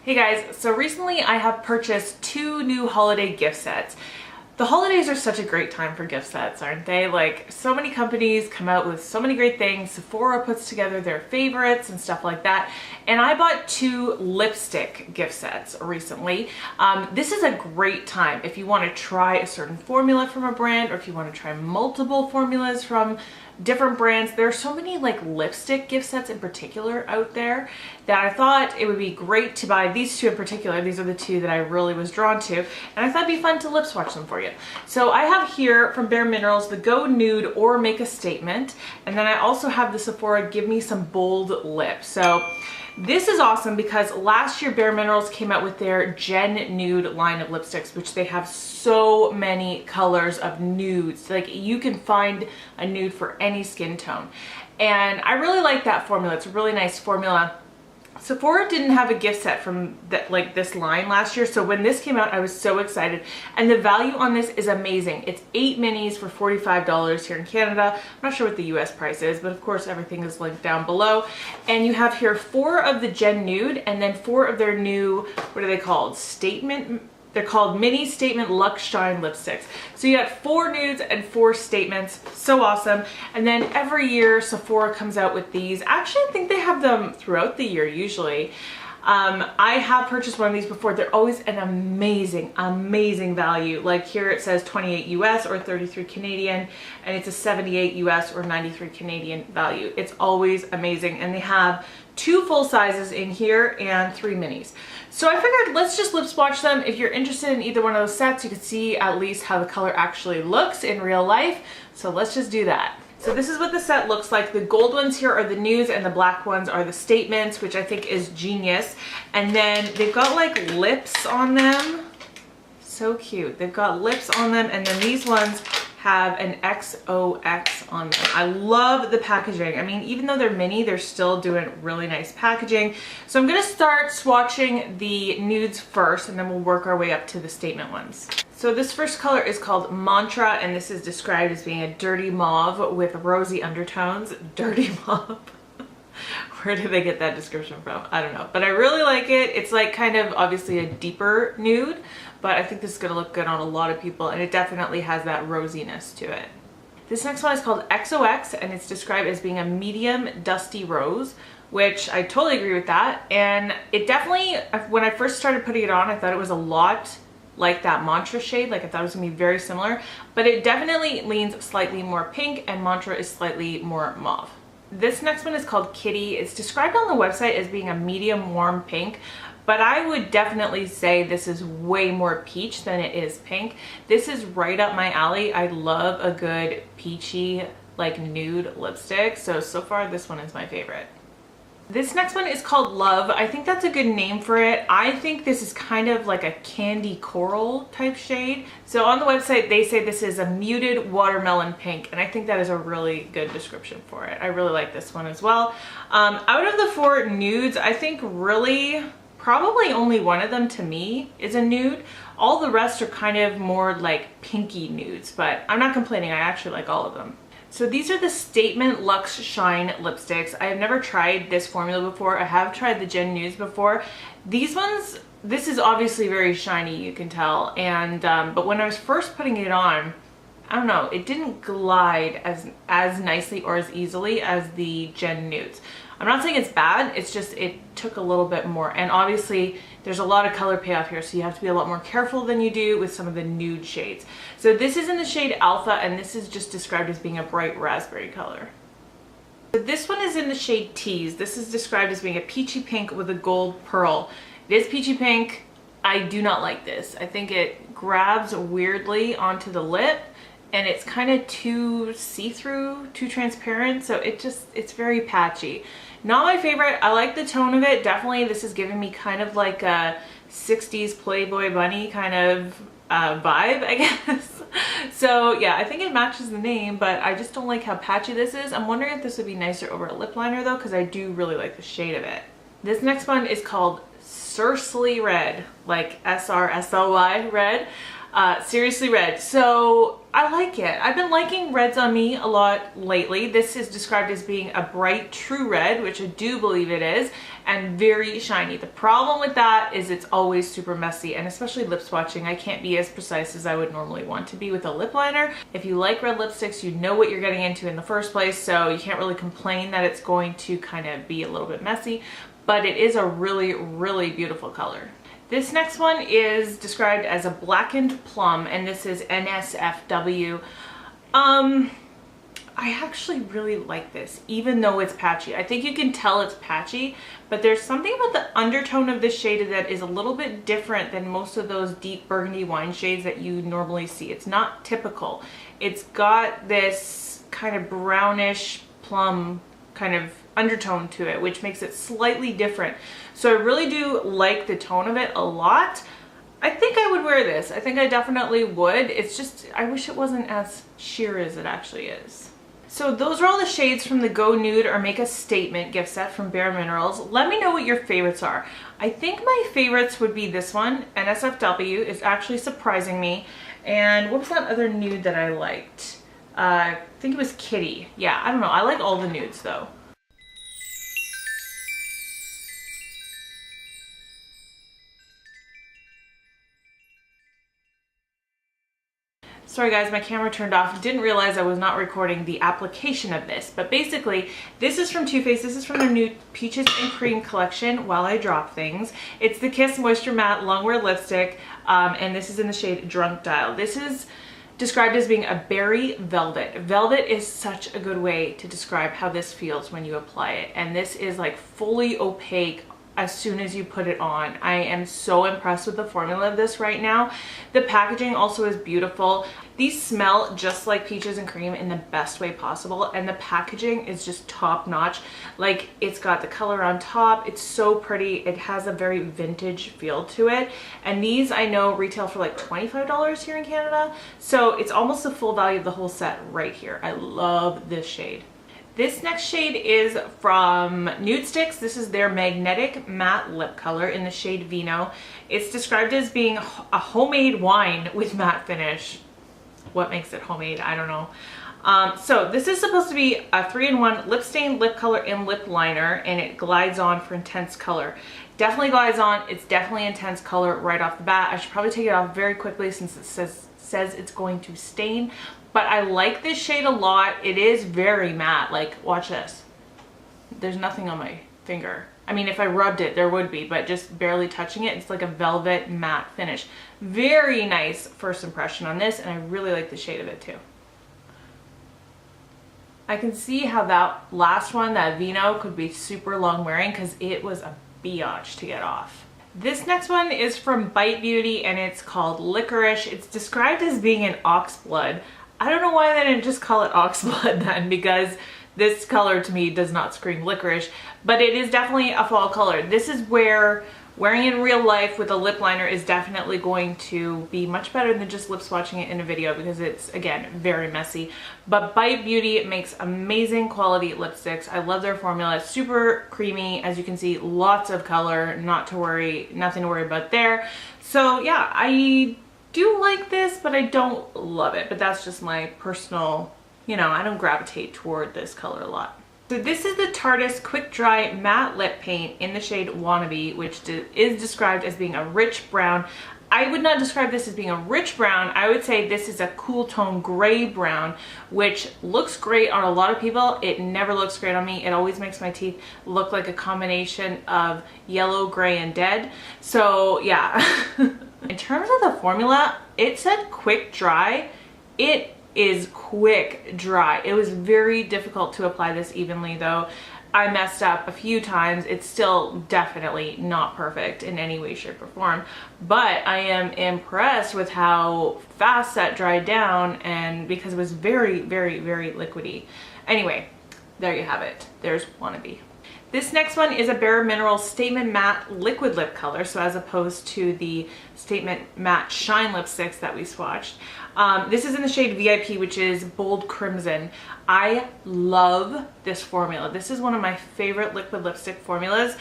Hey guys, so recently I have purchased 2 new holiday gift sets. The holidays are such a great time for gift sets, aren't they? Like, so many companies come out with so many great things. Sephora puts together their favorites and stuff like that. And I bought 2 lipstick gift sets recently. This is a great time if you want to try a certain formula from a brand, or if you want to try multiple formulas from different brands. There are so many like lipstick gift sets in particular out there that I thought it would be great to buy these 2 in particular. These are the 2 that I really was drawn to, and I thought it'd be fun to lip swatch them for you. So I have here from BareMinerals the Go Nude or Make a Statement, and then I also have the Sephora Give Me Some Bold Lip. So this is awesome because last year BareMinerals came out with their Gen Nude line of lipsticks, which they have so many colors of nudes. Like, you can find a nude for any skin tone. And I really like that formula. It's a really nice formula. Sephora didn't have a gift set from that, like this line last year, so when this came out I was so excited, and the value on this is amazing. It's 8 minis for $45 here in Canada. I'm not sure what the US price is, but of course everything is linked down below. And you have here 4 of the Gen Nude and then 4 of their new, what are they called? They're called Mini Statement Luxe Shine lipsticks. So you got 4 nudes and 4 statements. So awesome. And then every year Sephora comes out with these. Actually, I think they have them throughout the year usually. I have purchased one of these before. They're always an amazing, amazing value. Like here it says 28 US or 33 Canadian, and it's a 78 US or 93 Canadian value. It's always amazing. And they have 2 full sizes in here and 3 minis. So I figured let's just lip swatch them. If you're interested in either one of those sets, you can see at least how the color actually looks in real life. So let's just do that. So this is what the set looks like. The gold ones here are the nudes and the black ones are the statements, which I think is genius. And then they've got like lips on them. So cute. They've got lips on them, and then these ones have an XOX on them. I love the packaging. I mean, even though they're mini, they're still doing really nice packaging. So I'm gonna start swatching the nudes first, and then we'll work our way up to the statement ones. So this first color is called Mantra, and this is described as being a dirty mauve with rosy undertones. Dirty mauve. Where did they get that description from? I don't know, but I really like it. It's like kind of obviously a deeper nude, but I think this is gonna look good on a lot of people, and it definitely has that rosiness to it. This next one is called XOX, and it's described as being a medium dusty rose, which I totally agree with that. And it definitely, when I first started putting it on, I thought it was a lot like that Mantra shade. Like, I thought it was gonna be very similar, but it definitely leans slightly more pink, and Mantra is slightly more mauve. This next one is called Kitty. It's described on the website as being a medium warm pink, but I would definitely say this is way more peach than it is pink. This is right up my alley. I love a good peachy, like nude lipstick. So far this one is my favorite. This next one is called Love. I think that's a good name for it. I think this is kind of like a candy coral type shade. So on the website, they say this is a muted watermelon pink, and I think that is a really good description for it. I really like this one as well. Out of the 4 nudes, I think really probably only one of them to me is a nude. All the rest are kind of more like pinky nudes, but I'm not complaining. I actually like all of them. So these are the Statement Luxe Shine lipsticks. I have never tried this formula before. I have tried the Gen Nudes before. These ones, this is obviously very shiny, you can tell. And but when I was first putting it on, I don't know, it didn't glide as nicely or as easily as the Gen Nudes. I'm not saying it's bad, it's just it took a little bit more. And obviously there's a lot of color payoff here, so you have to be a lot more careful than you do with some of the nude shades. So this is in the shade Alpha, and this is just described as being a bright raspberry color. So this one is in the shade Tease. This is described as being a peachy pink with a gold pearl. It is peachy pink. I do not like this. I think it grabs weirdly onto the lip, and it's kind of too see-through, too transparent, so it's very patchy. Not my favorite. I like the tone of it. Definitely this is giving me kind of like a 60s Playboy bunny kind of vibe, I guess. So yeah, I think it matches the name, but I just don't like how patchy this is. I'm wondering if this would be nicer over a lip liner though, because I do really like the shade of it. This next one is called Sursley Red, like SRSLY red. Seriously Red. So I like it. I've been liking reds on me a lot lately. This is described as being a bright true red, which I do believe it is, and very shiny. The problem with that is it's always super messy, and especially lip swatching, I can't be as precise as I would normally want to be with a lip liner. If you like red lipsticks, you know what you're getting into in the first place, so you can't really complain that it's going to kind of be a little bit messy, but it is a really, really beautiful color. This next one is described as a blackened plum, and this is NSFW. I actually really like this, even though it's patchy. I think you can tell it's patchy, but there's something about the undertone of this shade that is a little bit different than most of those deep burgundy wine shades that you normally see. It's not typical. It's got this kind of brownish plum kind of undertone to it, which makes it slightly different. So I really do like the tone of it a lot. I think I would wear this. I think I definitely would. It's just, I wish it wasn't as sheer as it actually is. So those are all the shades from the Go Nude or Make a Statement gift set from BareMinerals. Let me know what your favorites are. I think my favorites would be this one, NSFW. It's actually surprising me. And what was that other nude that I liked? I think it was Kitty. Yeah, I don't know. I like all the nudes though. Sorry guys, my camera turned off. Didn't realize I was not recording the application of this. But basically, this is from Too Faced. This is from their new Peaches and Cream collection, While I Drop Things. It's the Kiss Moisture Matte Longwear Lipstick, and this is in the shade Drunk Dial. This is described as being a berry velvet. Velvet is such a good way to describe how this feels when you apply it. And this is like fully opaque as soon as you put it on. I am so impressed with the formula of this right now. The packaging also is beautiful. These smell just like peaches and cream in the best way possible, and the packaging is just top notch. Like, it's got the color on top. It's so pretty. It has a very vintage feel to it. And these I know retail for like $25 here in Canada. So it's almost the full value of the whole set right here. I love this shade. This next shade is from Nude Sticks. This is their Magnetic Matte Lip Color in the shade Vino. It's described as being a homemade wine with matte finish. What makes it homemade? I don't know. So this is supposed to be a 3-in-1 lip stain, lip color, and lip liner, and it glides on for intense color. Definitely glides on. It's definitely intense color right off the bat. I should probably take it off very quickly since it says it's going to stain. But I like this shade a lot. It is very matte. Like, watch this. There's nothing on my finger. I mean, if I rubbed it, there would be, but just barely touching it, it's like a velvet matte finish. Very nice first impression on this, and I really like the shade of it too. I can see how that last one, that Vino, could be super long wearing because it was a biatch to get off. This next one is from Bite Beauty, and it's called Licorice. It's described as being an oxblood. I don't know why they didn't just call it oxblood then, because this color to me does not scream licorice, but it is definitely a fall color. This is where wearing it in real life with a lip liner is definitely going to be much better than just lip swatching it in a video, because it's, again, very messy. But Bite Beauty makes amazing quality lipsticks. I love their formula. It's super creamy. As you can see, lots of color, nothing to worry about there. So yeah, I do like this, but I don't love it. But that's just my personal, you know, I don't gravitate toward this color a lot. So this is the Tarte Quick Dry Matte Lip Paint in the shade Wannabe, which is described as being a rich brown. I would not describe this as being a rich brown. I would say this is a cool tone gray brown, which looks great on a lot of people. It never looks great on me. It always makes my teeth look like a combination of yellow, gray, and dead. So yeah. In terms of the formula, it said quick dry. It is quick dry. It was very difficult to apply this evenly though. I messed up a few times. It's still definitely not perfect in any way, shape, or form, but I am impressed with how fast that dried down, and because it was very, very, very liquidy. Anyway, there you have it. There's Wannabe. This next one is a BareMinerals Statement Matte Liquid Lip Color, so as opposed to the Statement Matte Shine lipsticks that we swatched. This is in the shade VIP, which is Bold Crimson. I love this formula. This is one of my favorite liquid lipstick formulas.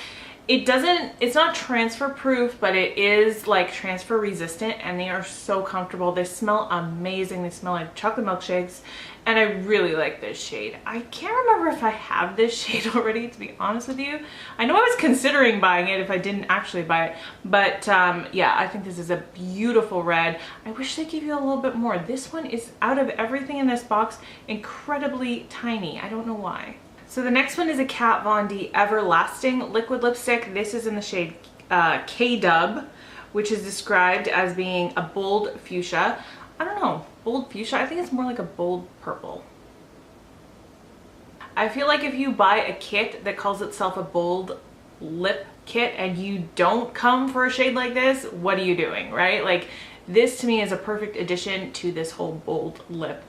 It's not transfer proof, but it is like transfer resistant, and they are so comfortable. They smell amazing. They smell like chocolate milkshakes, and I really like this shade. I can't remember if I have this shade already, to be honest with you. I know I was considering buying it if I didn't actually buy it, but yeah, I think this is a beautiful red. I wish they gave you a little bit more. This one is, out of everything in this box, incredibly tiny. I don't know why. So the next one is a Kat Von D Everlasting liquid lipstick. This is in the shade K-Dub, which is described as being a bold fuchsia. I don't know, bold fuchsia? I think it's more like a bold purple. I feel like if you buy a kit that calls itself a bold lip kit and you don't come for a shade like this, what are you doing, right? Like, this to me is a perfect addition to this whole bold lip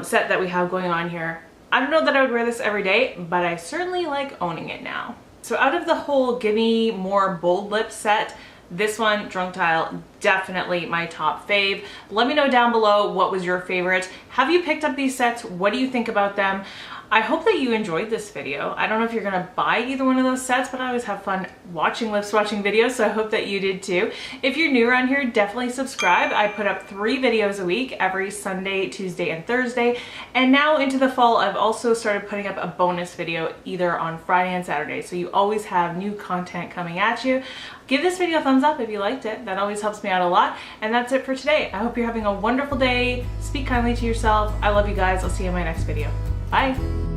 set that we have going on here. I don't know that I would wear this every day, but I certainly like owning it now. So out of the whole give me more bold lip set, this one, Drunk Tile, definitely my top fave. Let me know down below what was your favorite. Have you picked up these sets? What do you think about them? I hope that you enjoyed this video. I don't know if you're gonna buy either one of those sets, but I always have fun watching lip swatching videos, so I hope that you did too. If you're new around here, definitely subscribe. I put up 3 videos a week, every Sunday, Tuesday, and Thursday. And now into the fall, I've also started putting up a bonus video either on Friday and Saturday, so you always have new content coming at you. Give this video a thumbs up if you liked it. That always helps me out a lot. And that's it for today. I hope you're having a wonderful day. Speak kindly to yourself. I love you guys. I'll see you in my next video. Bye.